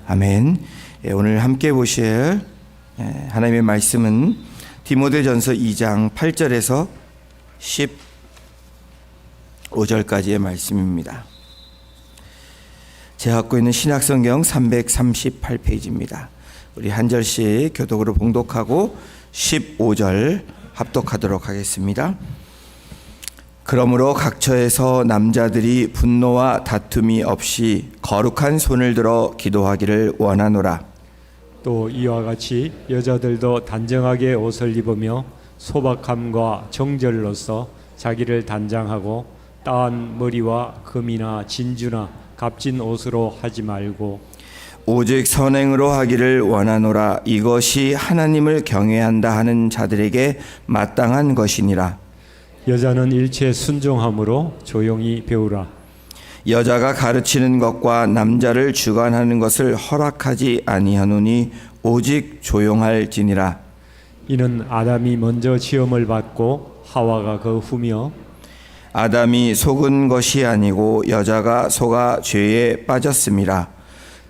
아멘. 오늘 함께 보실 하나님의 말씀은 디모데전서 2장 8절에서 15절까지의 말씀입니다. 제가 갖고 있는 신약성경 338페이지입니다. 우리 한 절씩 교독으로 봉독하고 15절 합독하도록 하겠습니다. 그러므로 각처에서 남자들이 분노와 다툼이 없이 거룩한 손을 들어 기도하기를 원하노라. 또 이와 같이 여자들도 단정하게 옷을 입으며 소박함과 정절로서 자기를 단장하고 따은 머리와 금이나 진주나 값진 옷으로 하지 말고 오직 선행으로 하기를 원하노라. 이것이 하나님을 경외한다 하는 자들에게 마땅한 것이니라. 여자는 일체 순종함으로 조용히 배우라. 여자가 가르치는 것과 남자를 주관하는 것을 허락하지 아니하노니 오직 조용할지니라. 이는 아담이 먼저 지음을 받고 하와가 그 후며 아담이 속은 것이 아니고 여자가 속아 죄에 빠졌음이라.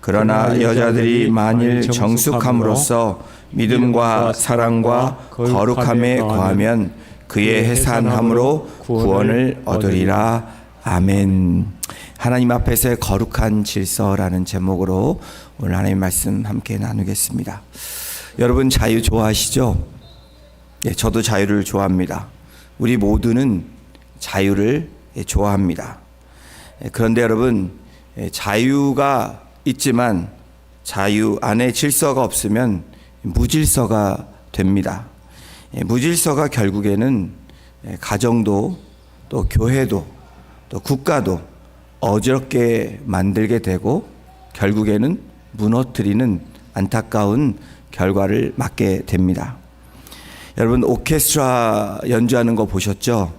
그러나 여자들이 만일 정숙함으로써 믿음과 사랑과 거룩함에 거하면 그의 해산함으로 구원을 얻으리라. 아멘. 하나님 앞에서의 거룩한 질서라는 제목으로 오늘 하나님 말씀 함께 나누겠습니다. 여러분 자유 좋아하시죠? 네, 저도 자유를 좋아합니다. 우리 모두는 자유를 좋아합니다. 그런데 여러분 자유가 있지만 자유 안에 질서가 없으면 무질서가 됩니다. 무질서가 결국에는 가정도 또 교회도 또 국가도 어지럽게 만들게 되고 결국에는 무너뜨리는 안타까운 결과를 맞게 됩니다. 여러분 오케스트라 연주하는 거 보셨죠?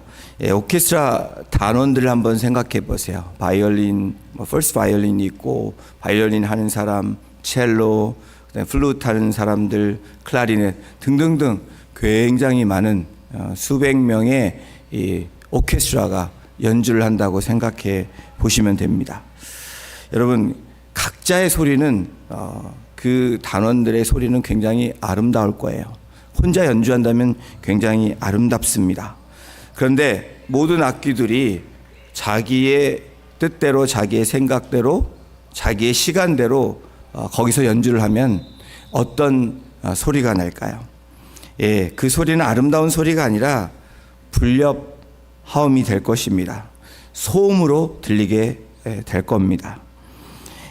오케스트라 단원들을 한번 생각해 보세요. 바이올린, 퍼스트 바이올린이 있고 바이올린 하는 사람, 첼로, 그다음에 플루트 하는 사람들, 클라리넷 등등등 굉장히 많은 수백 명의 이 오케스트라가 연주를 한다고 생각해 보시면 됩니다. 여러분 각자의 소리는 그 단원들의 소리는 굉장히 아름다울 거예요. 혼자 연주한다면 굉장히 아름답습니다. 그런데 모든 악기들이 자기의 뜻대로 자기의 생각대로 자기의 시간대로 거기서 연주를 하면 어떤 소리가 날까요? 예, 그 소리는 아름다운 소리가 아니라 불협화음이 될 것입니다. 소음으로 들리게 될 겁니다.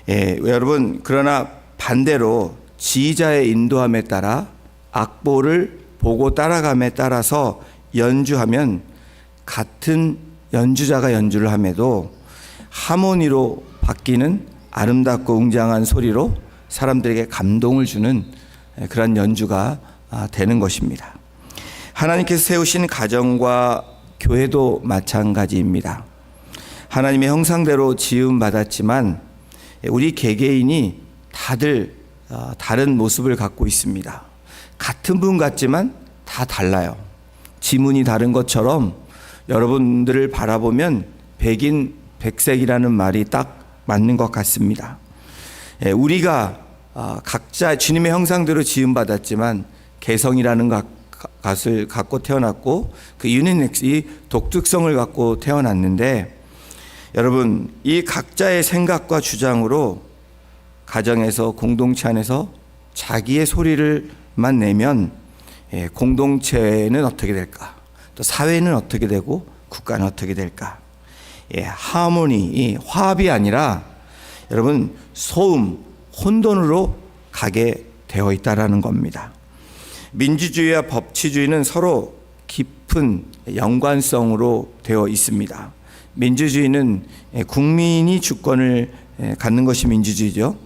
예, 여러분 그러나 반대로 지휘자의 인도함에 따라 악보를 보고 따라감에 따라서 연주하면 같은 연주자가 연주를 함에도 하모니로 바뀌는 아름답고 웅장한 소리로 사람들에게 감동을 주는 그런 연주가 되는 것입니다. 하나님께서 세우신 가정과 교회도 마찬가지입니다. 하나님의 형상대로 지음받았지만 우리 개개인이 다들 다른 모습을 갖고 있습니다. 같은 분 같지만 다 달라요. 지문이 다른 것처럼 여러분들을 바라보면 백인 백색이라는 말이 딱 맞는 것 같습니다. 우리가 각자 주님의 형상대로 지음받았지만 개성이라는 것을 갖고 태어났고 그 유니넥스 독특성을 갖고 태어났는데 여러분 이 각자의 생각과 주장으로 가정에서 공동체 안에서 자기의 소리를만 내면 공동체는 어떻게 될까? 또 사회는 어떻게 되고 국가는 어떻게 될까? 하모니, 화합이 아니라 여러분 소음, 혼돈으로 가게 되어 있다라는 겁니다. 민주주의와 법치주의는 서로 깊은 연관성으로 되어 있습니다. 민주주의는 국민이 주권을 갖는 것이 민주주의죠.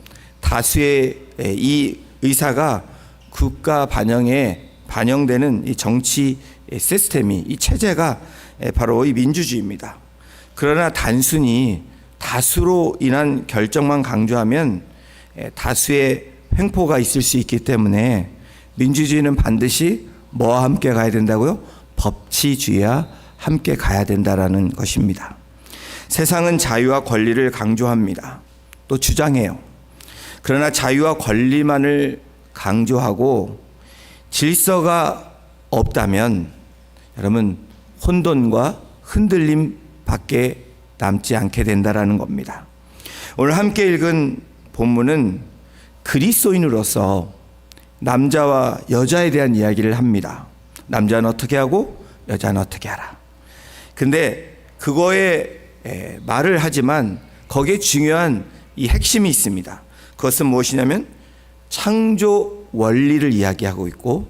다수의 이 의사가 국가 반영에 반영되는 이 정치 시스템이 이 체제가 바로 이 민주주의입니다. 그러나 단순히 다수로 인한 결정만 강조하면 다수의 횡포가 있을 수 있기 때문에 민주주의는 반드시 뭐와 함께 가야 된다고요? 법치주의와 함께 가야 된다라는 것입니다. 세상은 자유와 권리를 강조합니다. 또 주장해요. 그러나 자유와 권리만을 강조하고 질서가 없다면 여러분 혼돈과 흔들림밖에 남지 않게 된다라는 겁니다. 오늘 함께 읽은 본문은 그리스도인으로서 남자와 여자에 대한 이야기를 합니다. 남자는 어떻게 하고 여자는 어떻게 하라. 근데 그거에 말을 하지만 거기에 중요한 이 핵심이 있습니다. 그것은 무엇이냐면 창조 원리를 이야기하고 있고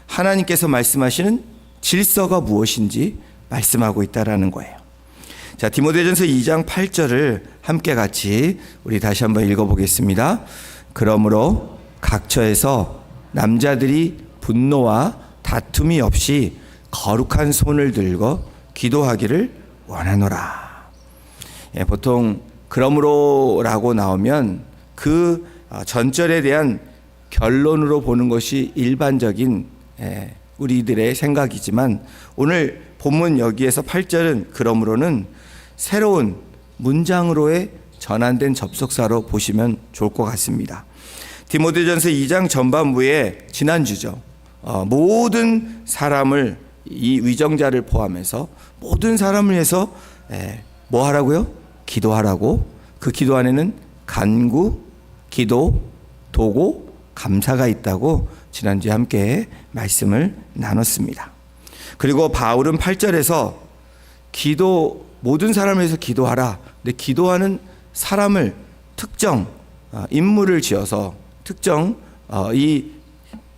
하나님께서 말씀하시는 질서가 무엇인지 말씀하고 있다라는 거예요. 자, 디모데전서 2장 8절을 함께 같이 우리 다시 한번 읽어보겠습니다. 그러므로 각처에서 남자들이 분노와 다툼이 없이 거룩한 손을 들고 기도하기를 원하노라. 보통 그러므로라고 나오면 그 전절에 대한 결론으로 보는 것이 일반적인 우리들의 생각이지만 오늘 본문 여기에서 8절은 그러므로는 새로운 문장으로의 전환된 접속사로 보시면 좋을 것 같습니다. 디모데전서 2장 전반부에 지난주죠. 모든 사람을 이 위정자를 포함해서 모든 사람을 위해서 뭐 하라고요? 기도하라고. 그 기도 안에는 간구, 기도, 도고, 감사가 있다고 지난주에 함께 말씀을 나눴습니다. 그리고 바울은 8절에서 모든 사람을 위해서 기도하라. 근데 기도하는 사람을 특정 인물을 지어서 특정 이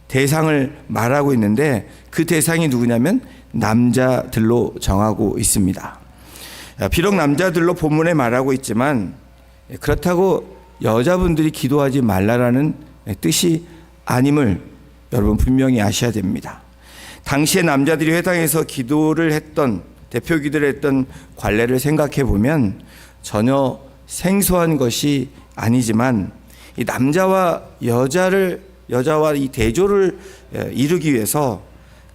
대상을 말하고 있는데 그 대상이 누구냐면 남자들로 정하고 있습니다. 비록 남자들로 본문에 말하고 있지만 그렇다고 여자분들이 기도하지 말라라는 뜻이 아님을 여러분 분명히 아셔야 됩니다. 당시에 남자들이 회당에서 기도를 했던 대표 기도를 했던 관례를 생각해 보면 전혀 생소한 것이 아니지만 이 남자와 여자와 이 대조를 이루기 위해서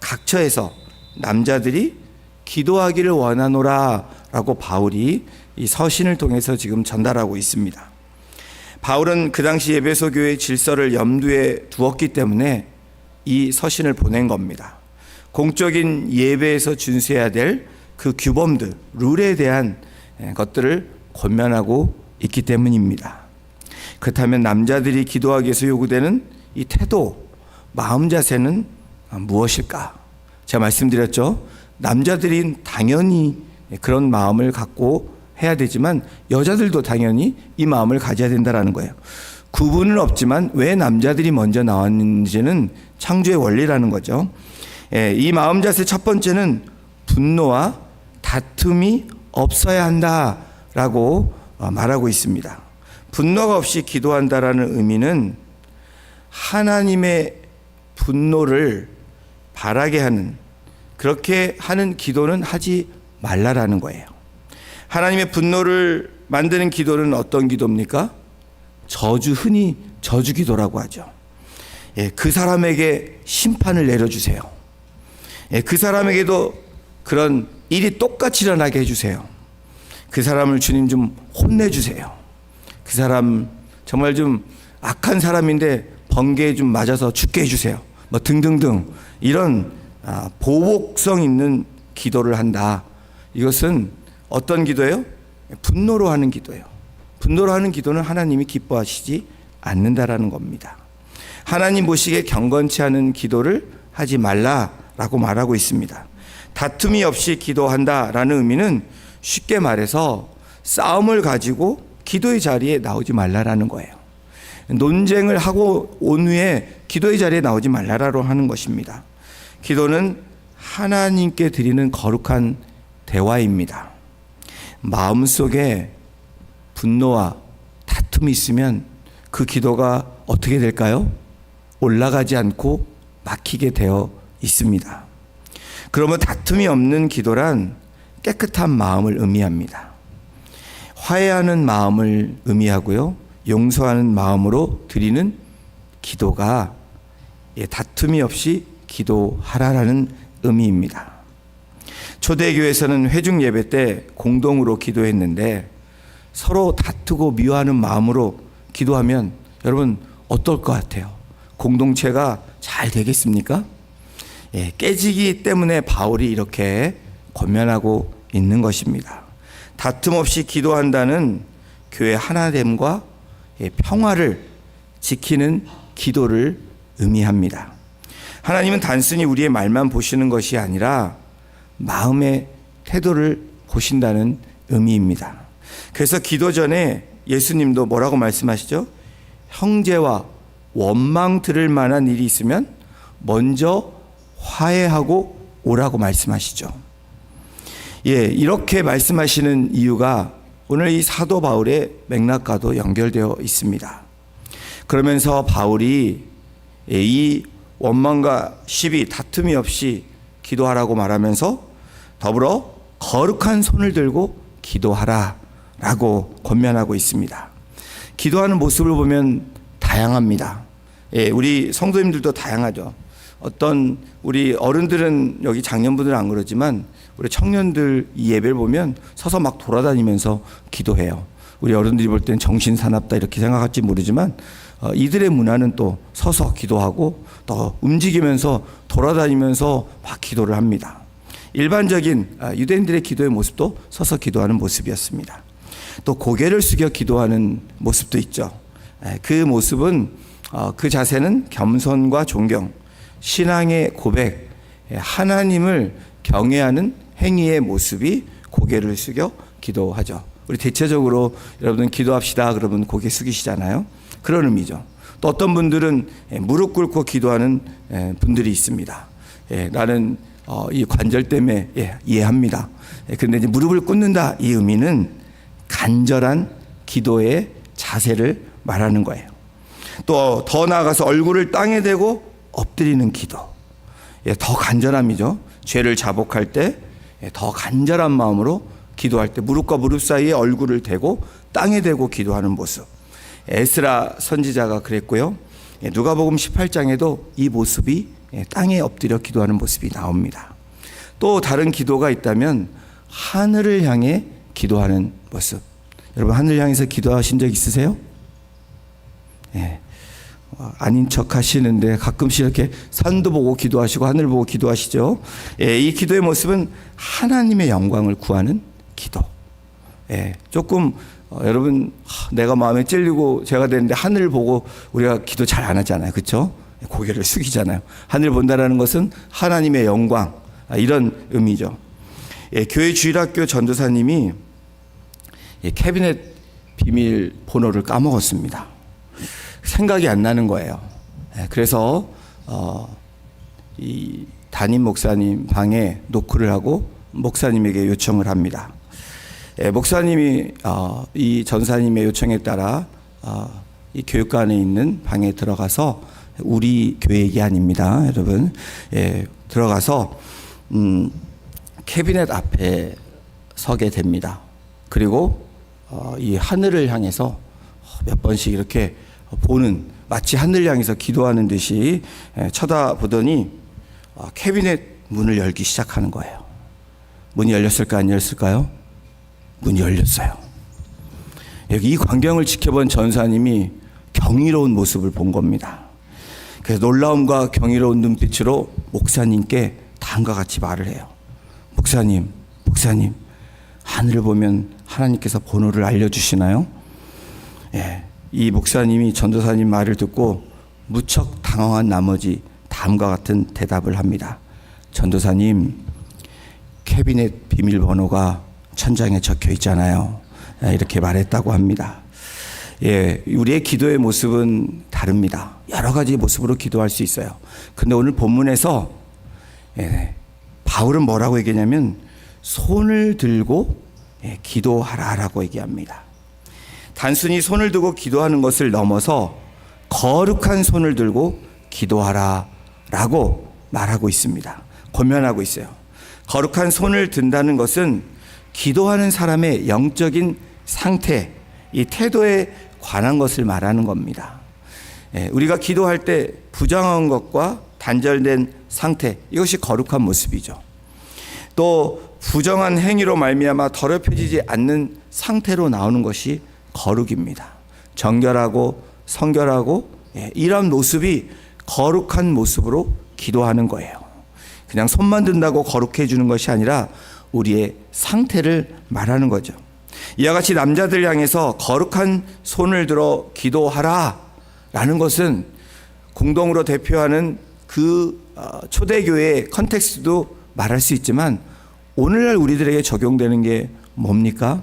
각처에서 남자들이 기도하기를 원하노라라고 바울이 이 서신을 통해서 지금 전달하고 있습니다. 바울은 그 당시 에베소 교회의 질서를 염두에 두었기 때문에 이 서신을 보낸 겁니다. 공적인 예배에서 준수해야 될 그 규범들, 룰에 대한 것들을 권면하고 있기 때문입니다. 그렇다면 남자들이 기도하기 위해서 요구되는 이 태도, 마음 자세는 무엇일까? 제가 말씀드렸죠. 남자들이 당연히 그런 마음을 갖고 해야 되지만 여자들도 당연히 이 마음을 가져야 된다는 거예요. 구분은 없지만 왜 남자들이 먼저 나왔는지는 창조의 원리라는 거죠. 이 마음 자세 첫 번째는 분노와 다툼이 없어야 한다라고 말하고 있습니다. 분노가 없이 기도한다라는 의미는 하나님의 분노를 바라게 하는, 그렇게 하는 기도는 하지 말라라는 거예요. 하나님의 분노를 만드는 기도는 어떤 기도입니까? 흔히 저주 기도라고 하죠. 그 사람에게 심판을 내려주세요. 그 사람에게도 그런 일이 똑같이 일어나게 해주세요. 그 사람을 주님 좀 혼내주세요. 그 사람 정말 좀 악한 사람인데 번개에 좀 맞아서 죽게 해주세요. 뭐 등등등 이런 보복성 있는 기도를 한다. 이것은 어떤 기도예요? 분노로 하는 기도예요. 분노로 하는 기도는 하나님이 기뻐하시지 않는다라는 겁니다. 하나님 보시기에 경건치 않은 기도를 하지 말라라고 말하고 있습니다. 다툼이 없이 기도한다라는 의미는 쉽게 말해서 싸움을 가지고 기도의 자리에 나오지 말라라는 거예요. 논쟁을 하고 온 후에 기도의 자리에 나오지 말라라고 하는 것입니다. 기도는 하나님께 드리는 거룩한 대화입니다. 마음속에 분노와 다툼이 있으면 그 기도가 어떻게 될까요? 올라가지 않고 막히게 되어 있습니다. 그러면 다툼이 없는 기도란 깨끗한 마음을 의미합니다. 화해하는 마음을 의미하고요. 용서하는 마음으로 드리는 기도가 다툼이 없이 기도하라라는 의미입니다. 초대교회에서는 회중 예배 때 공동으로 기도했는데 서로 다투고 미워하는 마음으로 기도하면 여러분 어떨 것 같아요? 공동체가 잘 되겠습니까? 깨지기 때문에 바울이 이렇게 권면하고 있는 것입니다. 다툼 없이 기도한다는 교회 하나됨과 평화를 지키는 기도를 의미합니다. 하나님은 단순히 우리의 말만 보시는 것이 아니라 마음의 태도를 보신다는 의미입니다. 그래서 기도 전에 예수님도 뭐라고 말씀하시죠? 형제와 원망 들을 만한 일이 있으면 먼저 화해하고 오라고 말씀하시죠. 이렇게 말씀하시는 이유가 오늘 이 사도 바울의 맥락과도 연결되어 있습니다. 그러면서 바울이 이 원망과 시비, 다툼이 없이 기도하라고 말하면서 더불어 거룩한 손을 들고 기도하라라고 권면하고 있습니다. 기도하는 모습을 보면 다양합니다. 우리 성도님들도 다양하죠. 어떤 우리 어른들은 여기 장년분들은 안 그러지만 우리 청년들 이 예배를 보면 서서 막 돌아다니면서 기도해요. 우리 어른들이 볼 때는 정신사납다 이렇게 생각할지 모르지만 이들의 문화는 또 서서 기도하고 또 움직이면서 돌아다니면서 막 기도를 합니다. 일반적인 유대인들의 기도의 모습도 서서 기도하는 모습이었습니다. 또 고개를 숙여 기도하는 모습도 있죠. 그 모습은 그 자세는 겸손과 존경, 신앙의 고백, 하나님을 경외하는 행위의 모습이 고개를 숙여 기도하죠. 우리 대체적으로 여러분 기도합시다 그러면 고개 숙이시잖아요. 그런 의미죠. 또 어떤 분들은 무릎 꿇고 기도하는 분들이 있습니다. 나는 이 관절 때문에 이해합니다. 그런데 이제 무릎을 꿇는다 이 의미는 간절한 기도의 자세를 말하는 거예요. 또 더 나아가서 얼굴을 땅에 대고 엎드리는 기도. 더 간절함이죠. 죄를 자복할 때 더 간절한 마음으로 기도할 때 무릎과 무릎 사이에 얼굴을 대고 땅에 대고 기도하는 모습. 에스라 선지자가 그랬고요. 누가복음 18장에도 이 모습이 땅에 엎드려 기도하는 모습이 나옵니다. 또 다른 기도가 있다면 하늘을 향해 기도하는 모습. 여러분 하늘 향해서 기도하신 적 있으세요? 아닌 척 하시는데 가끔씩 이렇게 산도 보고 기도하시고 하늘 보고 기도하시죠. 이 기도의 모습은 하나님의 영광을 구하는 기도. 조금 여러분 내가 마음에 찔리고 제가 되는데 하늘 보고 우리가 기도 잘 안 하잖아요. 그렇죠? 고개를 숙이잖아요. 하늘 본다라는 것은 하나님의 영광 이런 의미죠. 교회 주일학교 전도사님이 캐비넷 비밀 번호를 까먹었습니다. 생각이 안 나는 거예요. 그래서 이 담임 목사님 방에 노크를 하고 목사님에게 요청을 합니다. 목사님이 이 전사님의 요청에 따라 이 교육관에 있는 방에 들어가서 우리 교회 얘기 아닙니다, 여러분. 들어가서 캐비넷 앞에 서게 됩니다. 그리고 이 하늘을 향해서 몇 번씩 이렇게 보는 마치 하늘 향해서 기도하는 듯이 쳐다보더니 캐비넷 문을 열기 시작하는 거예요. 문이 열렸을까 안 열렸을까요? 문이 열렸어요. 여기 이 광경을 지켜본 전사님이 경이로운 모습을 본 겁니다. 그래서 놀라움과 경이로운 눈빛으로 목사님께 다음과 같이 말을 해요. 목사님, 하늘을 보면 하나님께서 번호를 알려주시나요? 이 목사님이 전도사님 말을 듣고 무척 당황한 나머지 다음과 같은 대답을 합니다. 전도사님, 캐비넷 비밀번호가 천장에 적혀 있잖아요. 이렇게 말했다고 합니다. 우리의 기도의 모습은 다릅니다. 여러 가지 모습으로 기도할 수 있어요. 근데 오늘 본문에서 바울은 뭐라고 얘기하냐면 손을 들고 기도하라라고 얘기합니다. 단순히 손을 들고 기도하는 것을 넘어서 거룩한 손을 들고 기도하라라고 말하고 있습니다. 권면하고 있어요. 거룩한 손을 든다는 것은 기도하는 사람의 영적인 상태, 이 태도에 관한 것을 말하는 겁니다. 우리가 기도할 때 부정한 것과 단절된 상태, 이것이 거룩한 모습이죠. 또 부정한 행위로 말미암아 더럽혀지지 않는 상태로 나오는 것이 거룩입니다. 정결하고 성결하고 이런 모습이 거룩한 모습으로 기도하는 거예요. 그냥 손만 든다고 거룩해 주는 것이 아니라 우리의 상태를 말하는 거죠. 이와 같이 남자들 향해서 거룩한 손을 들어 기도하라 라는 것은 공동으로 대표하는 그 초대교회의 컨텍스트도 말할 수 있지만 오늘날 우리들에게 적용되는 게 뭡니까?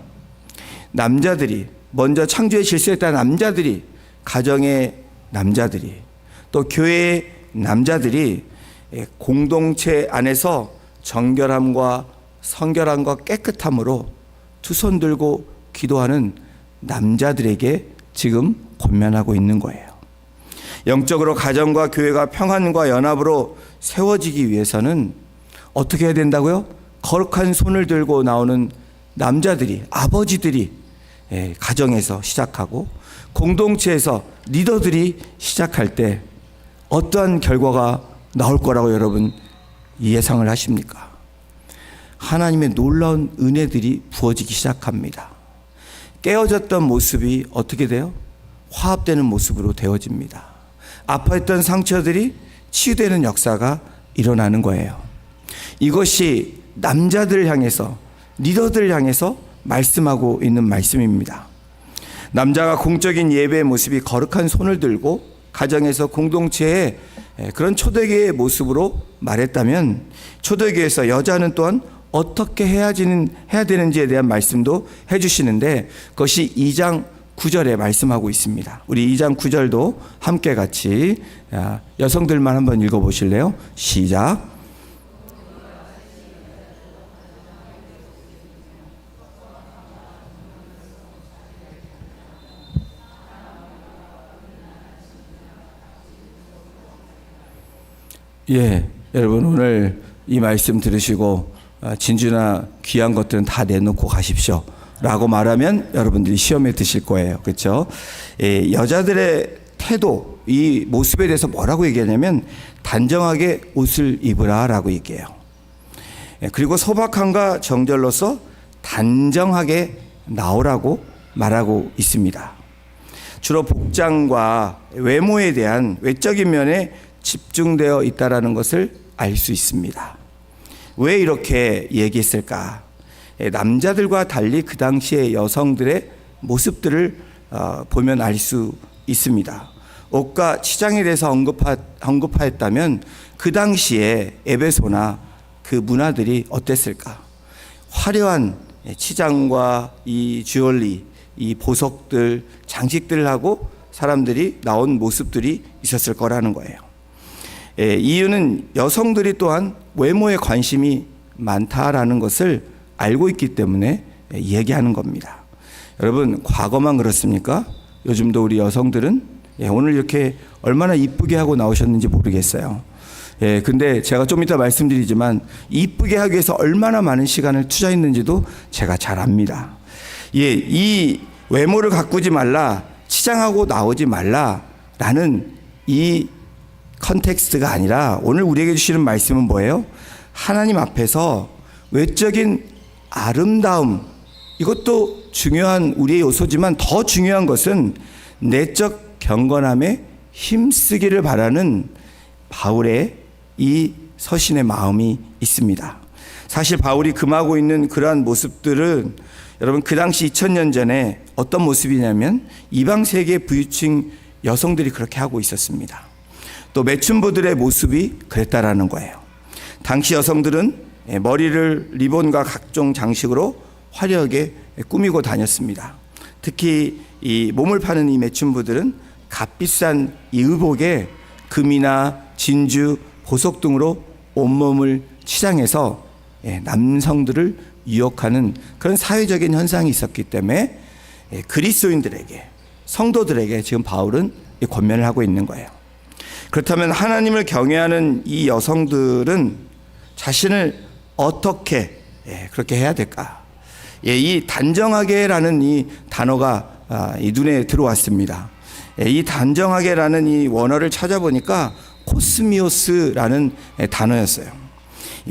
남자들이 먼저 창조의 질서에 따른 남자들이, 가정의 남자들이, 또 교회의 남자들이 공동체 안에서 정결함과 성결함과 깨끗함으로 두 손 들고 기도하는 남자들에게 지금 권면하고 있는 거예요. 영적으로 가정과 교회가 평안과 연합으로 세워지기 위해서는 어떻게 해야 된다고요? 거룩한 손을 들고 나오는 남자들이, 아버지들이 가정에서 시작하고 공동체에서 리더들이 시작할 때 어떠한 결과가 나올 거라고 여러분 예상을 하십니까? 하나님의 놀라운 은혜들이 부어지기 시작합니다. 깨어졌던 모습이 어떻게 돼요? 화합되는 모습으로 되어집니다. 아파했던 상처들이 치유되는 역사가 일어나는 거예요. 이것이 남자들을 향해서, 리더들을 향해서 말씀하고 있는 말씀입니다. 남자가 공적인 예배의 모습이 거룩한 손을 들고 가정에서 공동체의 그런 초대교회의 모습으로 말했다면, 초대교회에서 여자는 또한 어떻게 해야 되는지에 대한 말씀도 해주시는데 그것이 2장 9절에 말씀하고 있습니다. 우리 2장 9절도 함께 같이 여성들만 한번 읽어보실래요? 시작. 여러분 오늘 이 말씀 들으시고 진주나 귀한 것들은 다 내놓고 가십시오 라고 말하면 여러분들이 시험에 드실 거예요. 그렇죠? 여자들의 태도, 이 모습에 대해서 뭐라고 얘기하냐면 단정하게 옷을 입으라 라고 얘기해요. 그리고 소박함과 정절로서 단정하게 나오라고 말하고 있습니다. 주로 복장과 외모에 대한 외적인 면에 집중되어 있다는 것을 알 수 있습니다. 왜 이렇게 얘기했을까? 남자들과 달리 그 당시의 여성들의 모습들을 보면 알 수 있습니다. 옷과 치장에 대해서 언급하였다면 그 당시에 에베소나 그 문화들이 어땠을까? 화려한 치장과 이 주얼리, 이 보석들, 장식들을 하고 사람들이 나온 모습들이 있었을 거라는 거예요. 이유는 여성들이 또한 외모에 관심이 많다라는 것을 알고 있기 때문에 얘기하는 겁니다. 여러분 과거만 그렇습니까? 요즘도 우리 여성들은 오늘 이렇게 얼마나 이쁘게 하고 나오셨는지 모르겠어요. 근데 제가 좀 이따 말씀드리지만 이쁘게 하기 위해서 얼마나 많은 시간을 투자했는지도 제가 잘 압니다. 이 외모를 가꾸지 말라, 치장하고 나오지 말라라는 이 컨텍스트가 아니라 오늘 우리에게 주시는 말씀은 뭐예요? 하나님 앞에서 외적인 아름다움, 이것도 중요한 우리의 요소지만 더 중요한 것은 내적 경건함에 힘쓰기를 바라는 바울의 이 서신의 마음이 있습니다. 사실 바울이 금하고 있는 그러한 모습들은 여러분 그 당시 2000년 전에 어떤 모습이냐면 이방 세계 부유층 여성들이 그렇게 하고 있었습니다. 또 매춘부들의 모습이 그랬다라는 거예요. 당시 여성들은 머리를 리본과 각종 장식으로 화려하게 꾸미고 다녔습니다. 특히 이 몸을 파는 이 매춘부들은 값비싼 이 의복에 금이나 진주, 보석 등으로 온몸을 치장해서 남성들을 유혹하는 그런 사회적인 현상이 있었기 때문에 그리스도인들에게, 성도들에게 지금 바울은 권면을 하고 있는 거예요. 그렇다면 하나님을 경외하는 이 여성들은 자신을 어떻게 그렇게 해야 될까? 이 단정하게라는 이 단어가 이 눈에 들어왔습니다. 이 단정하게라는 이 원어를 찾아보니까 코스미오스라는 단어였어요.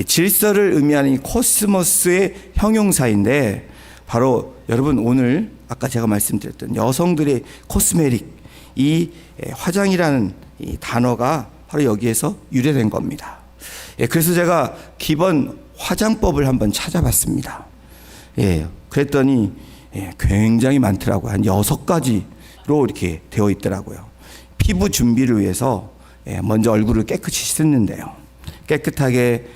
질서를 의미하는 이 코스모스의 형용사인데 바로 여러분 오늘 아까 제가 말씀드렸던 여성들의 코스메릭, 이 화장이라는 이 단어가 바로 여기에서 유래된 겁니다. 그래서 제가 기본 화장법을 한번 찾아봤습니다. 그랬더니 굉장히 많더라고요. 한 6가지로 이렇게 되어 있더라고요. 피부 준비를 위해서 먼저 얼굴을 깨끗이 씻는데요. 깨끗하게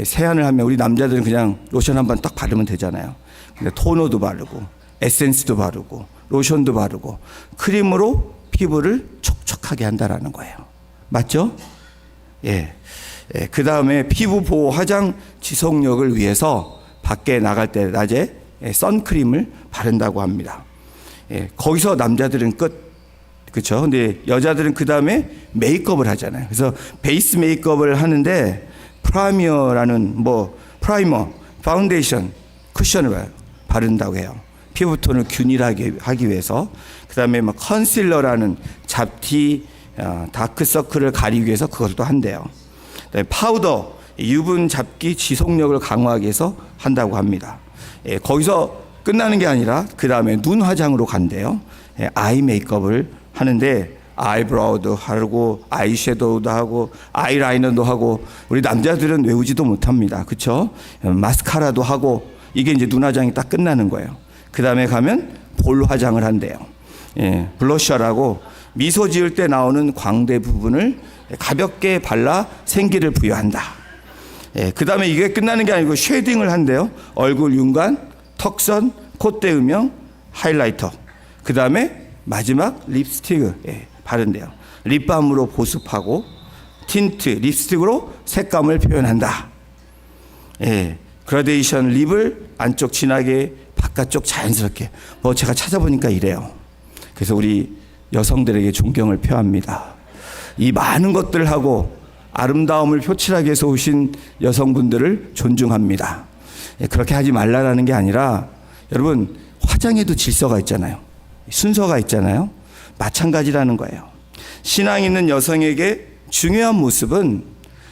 세안을 하면 우리 남자들은 그냥 로션 한번 딱 바르면 되잖아요. 근데 토너도 바르고 에센스도 바르고 로션도 바르고 크림으로 피부를 촉촉하게 한다라는 거예요. 맞죠? 그 다음에 피부 보호 화장 지속력을 위해서 밖에 나갈 때 낮에 선크림을 바른다고 합니다. 거기서 남자들은 끝. 그렇죠? 근데 여자들은 그 다음에 메이크업을 하잖아요. 그래서 베이스 메이크업을 하는데 프라이머, 파운데이션, 쿠션을 바른다고 해요. 피부톤을 균일하게 하기 위해서. 그 다음에 컨실러라는 잡티, 다크서클을 가리기 위해서 그것도 한대요. 그다음에 파우더, 유분 잡기 지속력을 강화하기 위해서 한다고 합니다. 거기서 끝나는 게 아니라 그 다음에 눈 화장으로 간대요. 아이 메이크업을 하는데 아이브로우도 하고 아이섀도우도 하고 아이라이너도 하고 우리 남자들은 외우지도 못합니다. 그렇죠? 마스카라도 하고 이게 이제 눈 화장이 딱 끝나는 거예요. 그 다음에 가면 볼 화장을 한대요. 블러셔라고 미소 지을 때 나오는 광대 부분을 가볍게 발라 생기를 부여한다. 그 다음에 이게 끝나는 게 아니고 쉐딩을 한대요. 얼굴 윤관, 턱선, 콧대 음영, 하이라이터. 그 다음에 마지막 립스틱을 바른대요. 립밤으로 보습하고 틴트, 립스틱으로 색감을 표현한다. 그라데이션 립을 안쪽 진하게 바깥쪽 자연스럽게. 제가 찾아보니까 이래요. 그래서 우리 여성들에게 존경을 표합니다. 이 많은 것들을 하고 아름다움을 표출하기 위해서 오신 여성분들을 존중합니다. 그렇게 하지 말라라는 게 아니라 여러분 화장에도 질서가 있잖아요. 순서가 있잖아요. 마찬가지라는 거예요. 신앙 있는 여성에게 중요한 모습은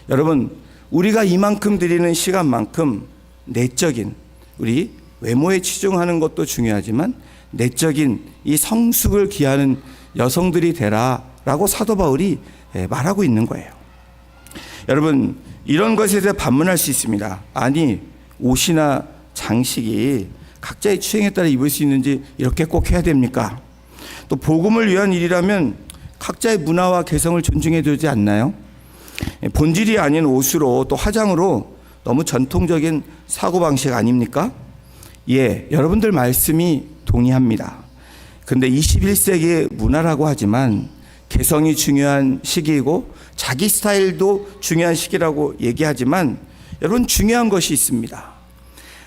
여러분 우리가 이만큼 드리는 시간만큼 내적인 우리 외모에 치중하는 것도 중요하지만 내적인 이 성숙을 기하는 여성들이 되라라고 사도 바울이 말하고 있는 거예요. 여러분 이런 것에 대해 반문할 수 있습니다. 아니 옷이나 장식이 각자의 취향에 따라 입을 수 있는지 이렇게 꼭 해야 됩니까? 또 복음을 위한 일이라면 각자의 문화와 개성을 존중해 주지 않나요? 본질이 아닌 옷으로 또 화장으로 너무 전통적인 사고방식 아닙니까? 여러분들 말씀이 동의합니다. 근데 21세기의 문화라고 하지만 개성이 중요한 시기이고 자기 스타일도 중요한 시기라고 얘기하지만 여러분 중요한 것이 있습니다.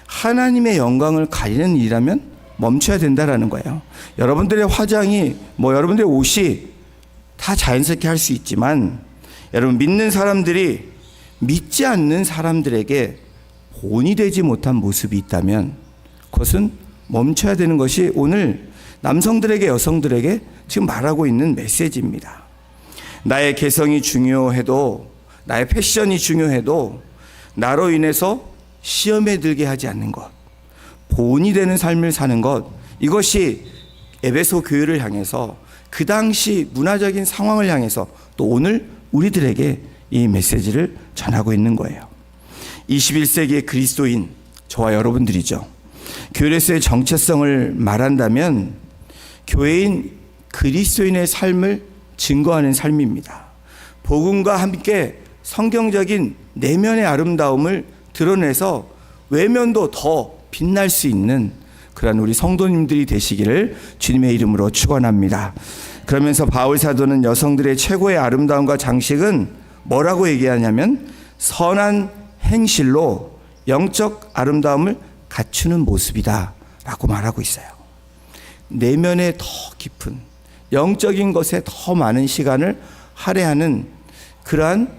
하나님의 영광을 가리는 일이라면 멈춰야 된다라는 거예요. 여러분들의 화장이 여러분들의 옷이 다 자연스럽게 할 수 있지만 여러분 믿는 사람들이 믿지 않는 사람들에게 본이 되지 못한 모습이 있다면 그것은 멈춰야 되는 것이 오늘 남성들에게 여성들에게 지금 말하고 있는 메시지입니다. 나의 개성이 중요해도 나의 패션이 중요해도 나로 인해서 시험에 들게 하지 않는 것, 본이 되는 삶을 사는 것, 이것이 에베소 교회를 향해서 그 당시 문화적인 상황을 향해서 또 오늘 우리들에게 이 메시지를 전하고 있는 거예요. 21세기의 그리스도인 저와 여러분들이죠. 교회에서의 정체성을 말한다면 교회인 그리스도인의 삶을 증거하는 삶입니다. 복음과 함께 성경적인 내면의 아름다움을 드러내서 외면도 더 빛날 수 있는 그런 우리 성도님들이 되시기를 주님의 이름으로 축원합니다. 그러면서 바울 사도는 여성들의 최고의 아름다움과 장식은 뭐라고 얘기하냐면 선한 행실로 영적 아름다움을 갖추는 모습이다 라고 말하고 있어요. 내면에 더 깊은 영적인 것에 더 많은 시간을 할애하는 그러한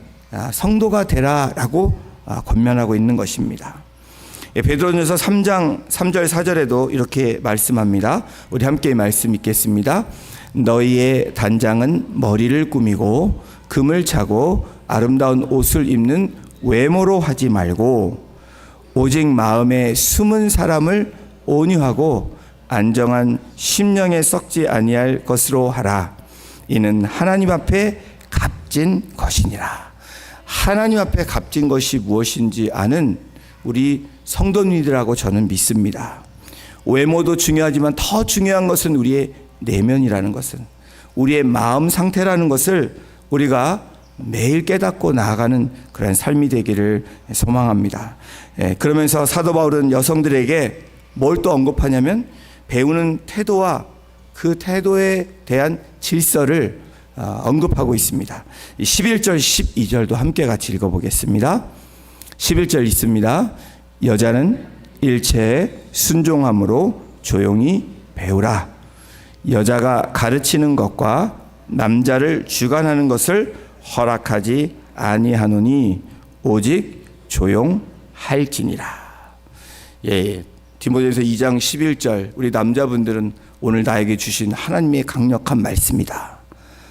성도가 되라라고 권면하고 있는 것입니다. 베드로전서 3장 3절 4절에도 이렇게 말씀합니다. 우리 함께 말씀 읽겠습니다. 너희의 단장은 머리를 꾸미고 금을 차고 아름다운 옷을 입는 외모로 하지 말고 오직 마음에 숨은 사람을 온유하고 안정한 심령에 썩지 아니할 것으로 하라. 이는 하나님 앞에 값진 것이니라. 하나님 앞에 값진 것이 무엇인지 아는 우리 성도님들하고 저는 믿습니다. 외모도 중요하지만 더 중요한 것은 우리의 내면이라는 것은, 우리의 마음 상태라는 것을 우리가 매일 깨닫고 나아가는 그런 삶이 되기를 소망합니다. 그러면서 사도 바울은 여성들에게 뭘 또 언급하냐면 배우는 태도와 그 태도에 대한 질서를 언급하고 있습니다. 11절 12절도 함께 같이 읽어보겠습니다. 11절 있습니다. 여자는 일체에 순종함으로 조용히 배우라. 여자가 가르치는 것과 남자를 주관하는 것을 허락하지 아니하노니 오직 조용할지니라. 예, 디모데전서 2장 11절, 우리 남자분들은 오늘 나에게 주신 하나님의 강력한 말씀이다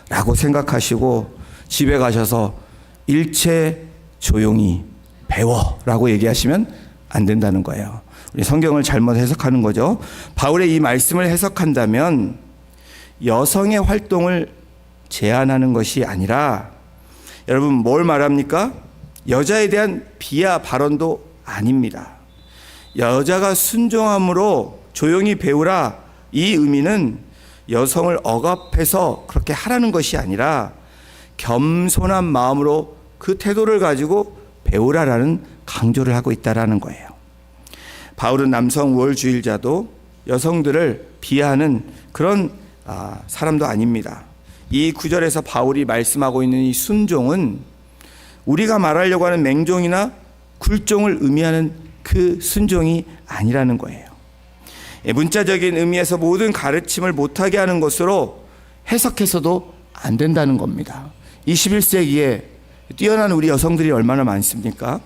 라고 생각하시고 집에 가셔서 일체 조용히 배워 라고 얘기하시면 안 된다는 거예요. 우리 성경을 잘못 해석하는 거죠. 바울의 이 말씀을 해석한다면 여성의 활동을 제한하는 것이 아니라, 여러분 뭘 말합니까? 여자에 대한 비하 발언도 아닙니다. 여자가 순종함으로 조용히 배우라, 이 의미는 여성을 억압해서 그렇게 하라는 것이 아니라 겸손한 마음으로 그 태도를 가지고 배우라라는 강조를 하고 있다라는 거예요. 바울은 남성 우월주의자도 여성들을 비하하는 그런 사람도 아닙니다. 이 구절에서 바울이 말씀하고 있는 이 순종은 우리가 말하려고 하는 맹종이나 굴종을 의미하는 그 순종이 아니라는 거예요. 문자적인 의미에서 모든 가르침을 못하게 하는 것으로 해석해서도 안 된다는 겁니다. 21세기에 뛰어난 우리 여성들이 얼마나 많습니까?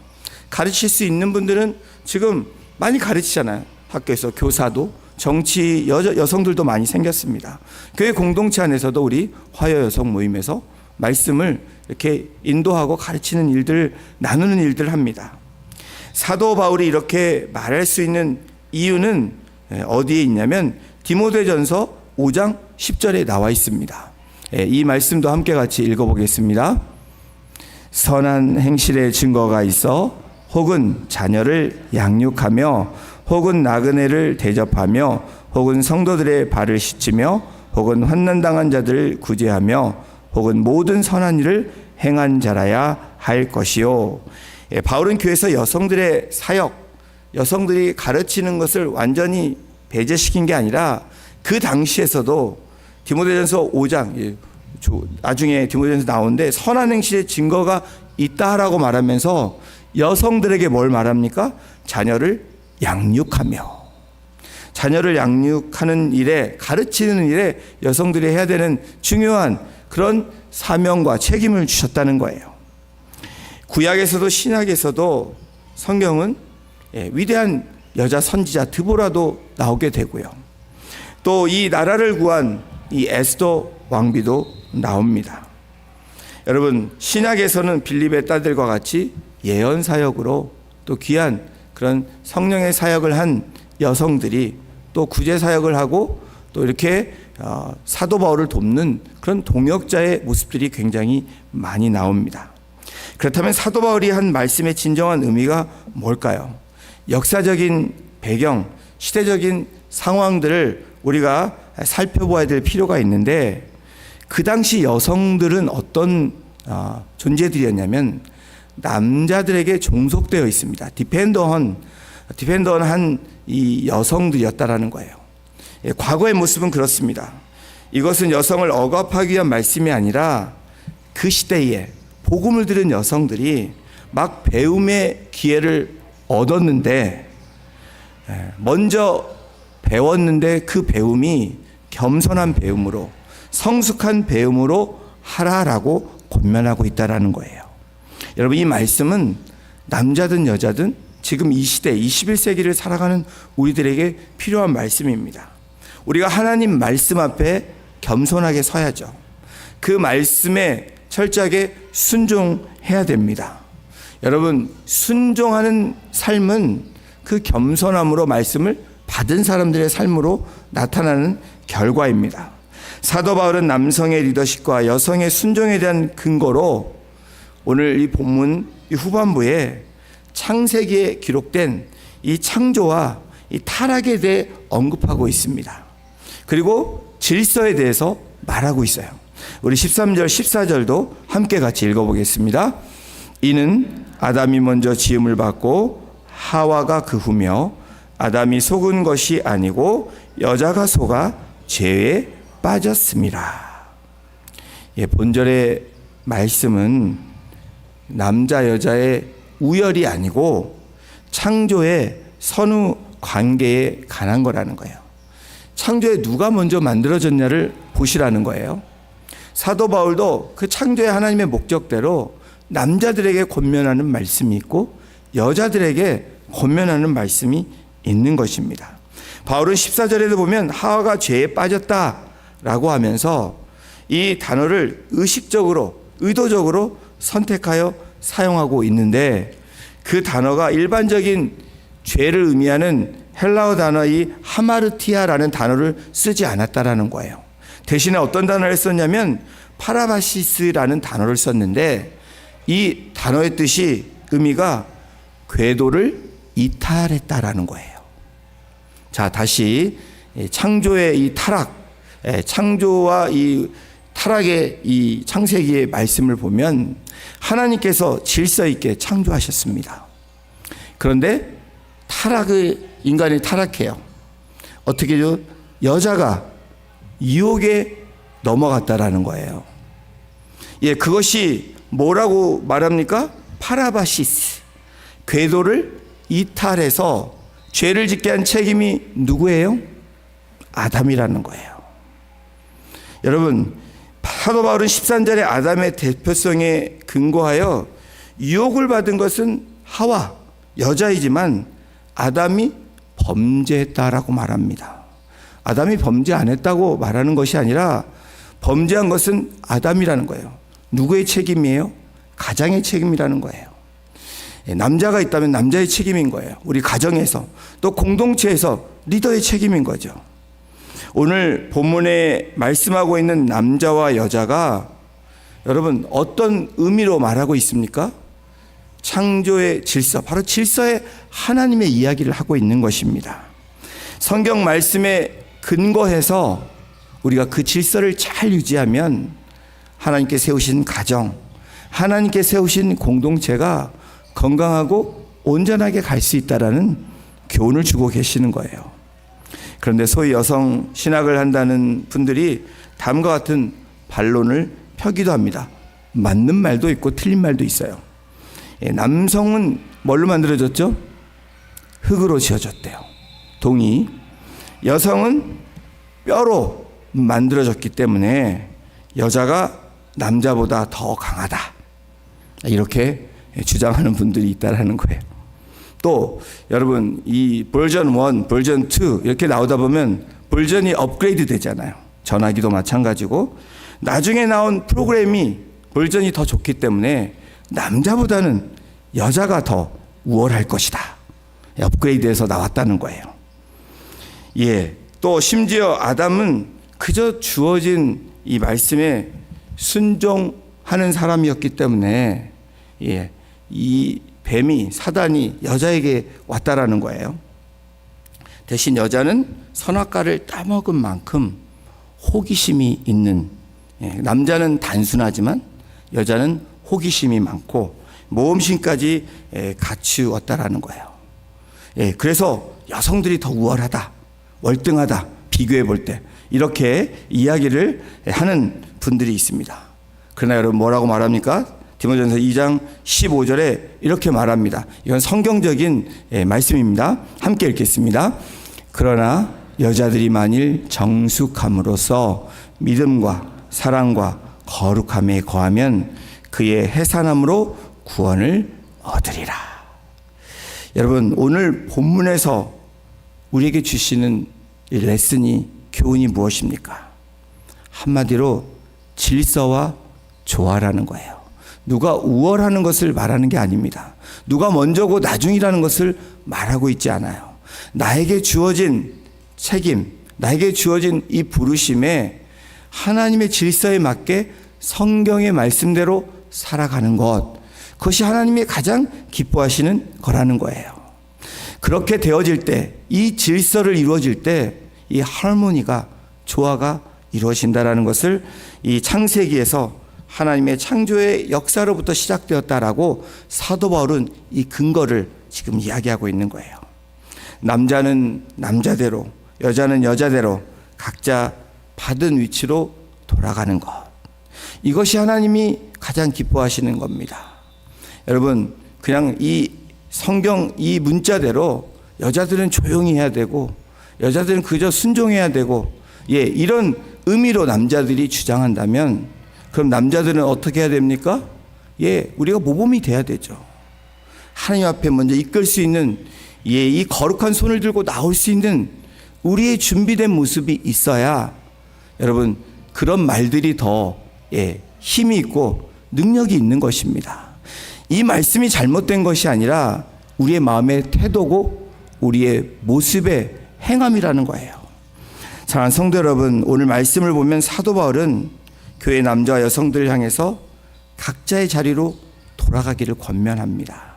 가르칠 수 있는 분들은 지금 많이 가르치잖아요. 학교에서 교사도, 정치 여성들도 많이 생겼습니다. 교회 공동체 안에서도 우리 화요 여성 모임에서 말씀을 이렇게 인도하고 가르치는 일들, 나누는 일들을 합니다. 사도 바울이 이렇게 말할 수 있는 이유는 어디에 있냐면 디모데전서 5장 10절에 나와 있습니다. 이 말씀도 함께 같이 읽어보겠습니다. 선한 행실의 증거가 있어 혹은 자녀를 양육하며 혹은 나그네를 대접하며 혹은 성도들의 발을 씻으며 혹은 환난당한 자들을 구제하며 혹은 모든 선한 일을 행한 자라야 할 것이요. 바울은 교회에서 여성들의 사역, 여성들이 가르치는 것을 완전히 배제시킨 게 아니라 그 당시에서도 디모데전서 5장, 나중에 디모데전서 나오는데 선한 행실의 증거가 있다라고 말하면서 여성들에게 뭘 말합니까? 자녀를 양육하며, 자녀를 양육하는 일에, 가르치는 일에 여성들이 해야 되는 중요한 그런 사명과 책임을 주셨다는 거예요. 구약에서도 신약에서도 성경은 위대한 여자 선지자 드보라도 나오게 되고요. 또 이 나라를 구한 이 에스더 왕비도 나옵니다. 여러분, 신약에서는 빌립의 딸들과 같이 예언 사역으로 또 귀한 그런 성령의 사역을 한 여성들이 또 구제 사역을 하고 또 이렇게 사도 바울을 돕는 그런 동역자의 모습들이 굉장히 많이 나옵니다. 그렇다면 사도 바울이 한 말씀의 진정한 의미가 뭘까요? 역사적인 배경, 시대적인 상황들을 우리가 살펴봐야 될 필요가 있는데, 그 당시 여성들은 어떤 존재들이었냐면 남자들에게 종속되어 있습니다. 디펜더한 이 여성들이었다라는 거예요. 과거의 모습은 그렇습니다. 이것은 여성을 억압하기 위한 말씀이 아니라 그 시대에 복음을 들은 여성들이 막 배움의 기회를 얻었는데, 먼저 배웠는데 그 배움이 겸손한 배움으로, 성숙한 배움으로 하라라고 권면하고 있다라는 거예요. 여러분, 이 말씀은 남자든 여자든 지금 이 시대 21세기를 살아가는 우리들에게 필요한 말씀입니다. 우리가 하나님 말씀 앞에 겸손하게 서야죠. 그 말씀에 철저하게 순종해야 됩니다. 여러분, 순종하는 삶은 그 겸손함으로 말씀을 받은 사람들의 삶으로 나타나는 결과입니다. 사도 바울은 남성의 리더십과 여성의 순종에 대한 근거로 오늘 이 본문 이 후반부에 창세기에 기록된 이 창조와 이 타락에 대해 언급하고 있습니다. 그리고 질서에 대해서 말하고 있어요. 우리 13절 14절도 함께 같이 읽어보겠습니다. 이는 아담이 먼저 지음을 받고 하와가 그 후며 아담이 속은 것이 아니고 여자가 속아 죄에 빠졌습니다. 본절의 말씀은 남자 여자의 우열이 아니고 창조의 선후 관계에 관한 거라는 거예요. 창조에 누가 먼저 만들어졌냐를 보시라는 거예요. 사도 바울도 그 창조의 하나님의 목적대로 남자들에게 권면하는 말씀이 있고 여자들에게 권면하는 말씀이 있는 것입니다. 바울은 14절에도 보면 하와가 죄에 빠졌다라고 하면서 이 단어를 의식적으로 의도적으로 선택하여 사용하고 있는데 그 단어가 일반적인 죄를 의미하는 헬라어 단어 이 하마르티아라는 단어를 쓰지 않았다라는 거예요. 대신에 어떤 단어를 썼냐면 파라바시스라는 단어를 썼는데 이 단어의 뜻이 의미가 궤도를 이탈했다라는 거예요. 자, 다시 창조의 이 타락, 창조와 이 타락의 이 창세기의 말씀을 보면 하나님께서 질서 있게 창조하셨습니다. 그런데 인간이 타락해요. 어떻게죠? 여자가 유혹에 넘어갔다라는 거예요. 그것이 뭐라고 말합니까? 파라바시스. 궤도를 이탈해서 죄를 짓게 한 책임이 누구예요? 아담이라는 거예요. 여러분, 사도 바울은 13절에 아담의 대표성에 근거하여 유혹을 받은 것은 하와, 여자이지만 아담이 범죄했다라고 말합니다. 아담이 범죄 안 했다고 말하는 것이 아니라 범죄한 것은 아담이라는 거예요. 누구의 책임이에요? 가장의 책임이라는 거예요. 남자가 있다면 남자의 책임인 거예요. 우리 가정에서 또 공동체에서 리더의 책임인 거죠. 오늘 본문에 말씀하고 있는 남자와 여자가 여러분 어떤 의미로 말하고 있습니까? 창조의 질서, 바로 질서의 하나님의 이야기를 하고 있는 것입니다. 성경 말씀에 근거해서 우리가 그 질서를 잘 유지하면 하나님께 세우신 가정, 하나님께 세우신 공동체가 건강하고 온전하게 갈 수 있다라는 교훈을 주고 계시는 거예요. 그런데 소위 여성 신학을 한다는 분들이 다음과 같은 반론을 펴기도 합니다. 맞는 말도 있고 틀린 말도 있어요. 남성은 뭘로 만들어졌죠? 흙으로 지어졌대요. 동의. 여성은 뼈로 만들어졌기 때문에 여자가 남자보다 더 강하다. 이렇게 주장하는 분들이 있다라는 거예요. 또 여러분 이 버전 1, 버전 2 이렇게 나오다 보면 버전이 업그레이드 되잖아요. 전화기도 마찬가지고 나중에 나온 프로그램이 버전이 더 좋기 때문에 남자보다는 여자가 더 우월할 것이다. 업그레이드해서 나왔다는 거예요. 또 심지어 아담은 그저 주어진 이 말씀에 순종하는 사람이었기 때문에 이 뱀이 사단이 여자에게 왔다라는 거예요. 대신 여자는 선악과를 따먹은 만큼 호기심이 있는, 남자는 단순하지만 여자는 호기심이 많고 모험심까지 갖추었다라는 거예요. 그래서 여성들이 더 우월하다, 월등하다, 비교해 볼 때 이렇게 이야기를 하는 분들이 있습니다. 그러나 여러분 뭐라고 말합니까? 디모데전서 2장 15절에 이렇게 말합니다. 이건 성경적인 말씀입니다. 함께 읽겠습니다. 그러나 여자들이 만일 정숙함으로써 믿음과 사랑과 거룩함에 거하면 그의 해산함으로 구원을 얻으리라. 여러분 오늘 본문에서 우리에게 주시는 이 레슨이 교훈이 무엇입니까? 한마디로 질서와 조화라는 거예요. 누가 우월하는 것을 말하는 게 아닙니다. 누가 먼저고 나중이라는 것을 말하고 있지 않아요. 나에게 주어진 책임, 나에게 주어진 이 부르심에 하나님의 질서에 맞게 성경의 말씀대로 살아가는 것, 그것이 하나님이 가장 기뻐하시는 거라는 거예요. 그렇게 되어질 때, 이 질서를 이루어질 때 이 하모니가, 조화가 이루어진다라는 것을 이 창세기에서 하나님의 창조의 역사로부터 시작되었다라고 사도 바울은 이 근거를 지금 이야기하고 있는 거예요. 남자는 남자대로, 여자는 여자대로 각자 받은 위치로 돌아가는 것, 이것이 하나님이 가장 기뻐하시는 겁니다. 여러분, 그냥 이 성경 이 문자대로 여자들은 조용히 해야 되고 여자들은 그저 순종해야 되고, 이런 의미로 남자들이 주장한다면 그럼 남자들은 어떻게 해야 됩니까? 우리가 모범이 돼야 되죠. 하나님 앞에 먼저 이끌 수 있는, 이 거룩한 손을 들고 나올 수 있는 우리의 준비된 모습이 있어야, 여러분, 그런 말들이 더 힘이 있고 능력이 있는 것입니다. 이 말씀이 잘못된 것이 아니라 우리의 마음의 태도고 우리의 모습의 행함이라는 거예요. 사랑하는 성도 여러분, 오늘 말씀을 보면 사도 바울은 교회 남자와 여성들을 향해서 각자의 자리로 돌아가기를 권면합니다.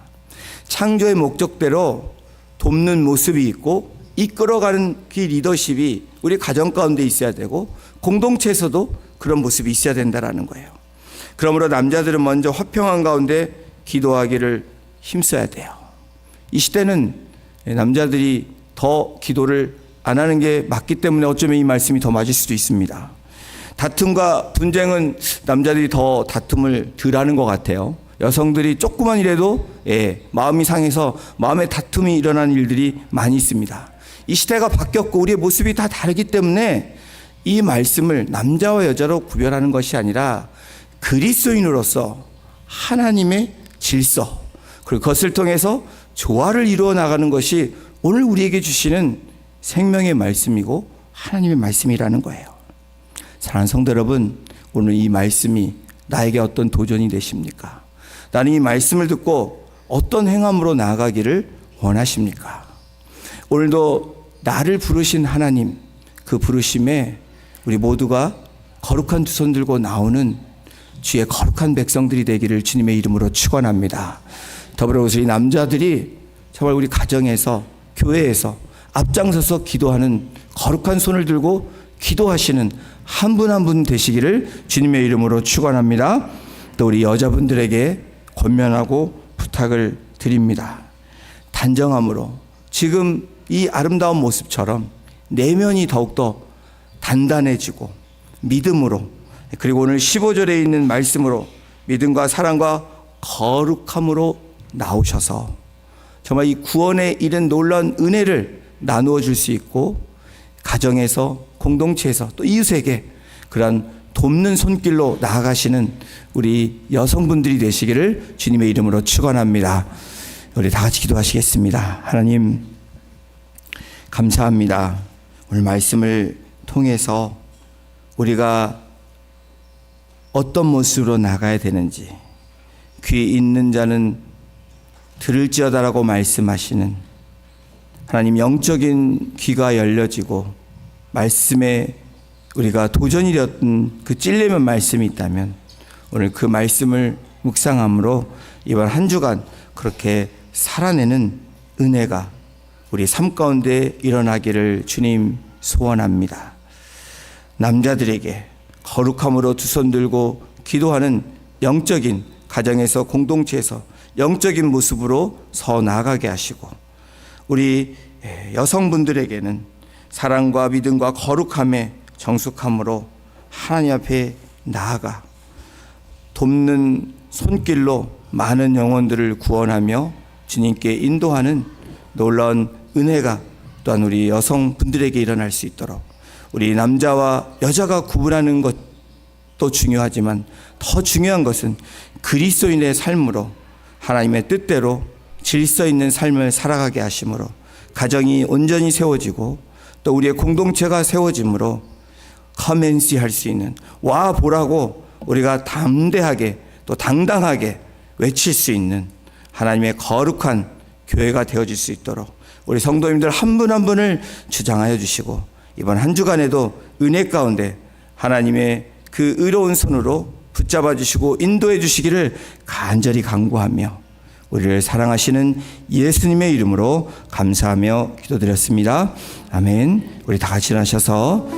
창조의 목적대로 돕는 모습이 있고 이끌어가는 그 리더십이 우리 가정 가운데 있어야 되고 공동체에서도 그런 모습이 있어야 된다는 거예요. 그러므로 남자들은 먼저 화평한 가운데 기도하기를 힘써야 돼요. 이 시대는 남자들이 더 기도를 안 하는 게 맞기 때문에 어쩌면 이 말씀이 더 맞을 수도 있습니다. 다툼과 분쟁은 남자들이 더 다툼을 덜 하는 것 같아요. 여성들이 조그만 일에도 마음이 상해서 마음의 다툼이 일어나는 일들이 많이 있습니다. 이 시대가 바뀌었고 우리의 모습이 다 다르기 때문에 이 말씀을 남자와 여자로 구별하는 것이 아니라 그리스도인으로서 하나님의 질서, 그리고 그것을 통해서 조화를 이루어 나가는 것이 오늘 우리에게 주시는 생명의 말씀이고 하나님의 말씀이라는 거예요. 사랑하는 성도 여러분, 오늘 이 말씀이 나에게 어떤 도전이 되십니까? 나는 이 말씀을 듣고 어떤 행함으로 나아가기를 원하십니까? 오늘도 나를 부르신 하나님, 그 부르심에 우리 모두가 거룩한 두 손 들고 나오는 주의 거룩한 백성들이 되기를 주님의 이름으로 축원합니다. 더불어서 이 남자들이 정말 우리 가정에서, 교회에서 앞장서서 기도하는 거룩한 손을 들고 기도하시는 한 분 한 분 되시기를 주님의 이름으로 축원합니다. 또 우리 여자분들에게 권면하고 부탁을 드립니다. 단정함으로, 지금 이 아름다운 모습처럼 내면이 더욱더 단단해지고 믿음으로, 그리고 오늘 15절에 있는 말씀으로 믿음과 사랑과 거룩함으로 나오셔서 정말 이 구원에 이른 놀라운 은혜를 나누어 줄 수 있고, 가정에서, 공동체에서, 또 이웃에게 그러한 돕는 손길로 나아가시는 우리 여성분들이 되시기를 주님의 이름으로 축원합니다. 우리 다 같이 기도하시겠습니다. 하나님, 감사합니다. 오늘 말씀을 통해서 우리가 어떤 모습으로 나가야 되는지, 귀 있는 자는 들을지어다라고 말씀하시는 하나님, 영적인 귀가 열려지고 말씀에 우리가 도전이 되었던 그 찔레면 말씀이 있다면 오늘 그 말씀을 묵상함으로 이번 한 주간 그렇게 살아내는 은혜가 우리 삶 가운데 일어나기를 주님 소원합니다. 남자들에게 거룩함으로 두 손 들고 기도하는 영적인 가정에서, 공동체에서 영적인 모습으로 서 나아가게 하시고, 우리 여성분들에게는 사랑과 믿음과 거룩함의 정숙함으로 하나님 앞에 나아가 돕는 손길로 많은 영혼들을 구원하며 주님께 인도하는 놀라운 은혜가 또한 우리 여성분들에게 일어날 수 있도록, 우리 남자와 여자가 구분하는 것도 중요하지만 더 중요한 것은 그리스도인의 삶으로 하나님의 뜻대로 질서 있는 삶을 살아가게 하심으로 가정이 온전히 세워지고 또 우리의 공동체가 세워짐으로 커맨시 할 수 있는, 와 보라고 우리가 담대하게 또 당당하게 외칠 수 있는 하나님의 거룩한 교회가 되어질 수 있도록 우리 성도님들 한 분 한 분을 주장하여 주시고, 이번 한 주간에도 은혜 가운데 하나님의 그 의로운 손으로 붙잡아 주시고 인도해 주시기를 간절히 간구하며 우리를 사랑하시는 예수님의 이름으로 감사하며 기도드렸습니다. 아멘. 우리 다 같이 일어나셔서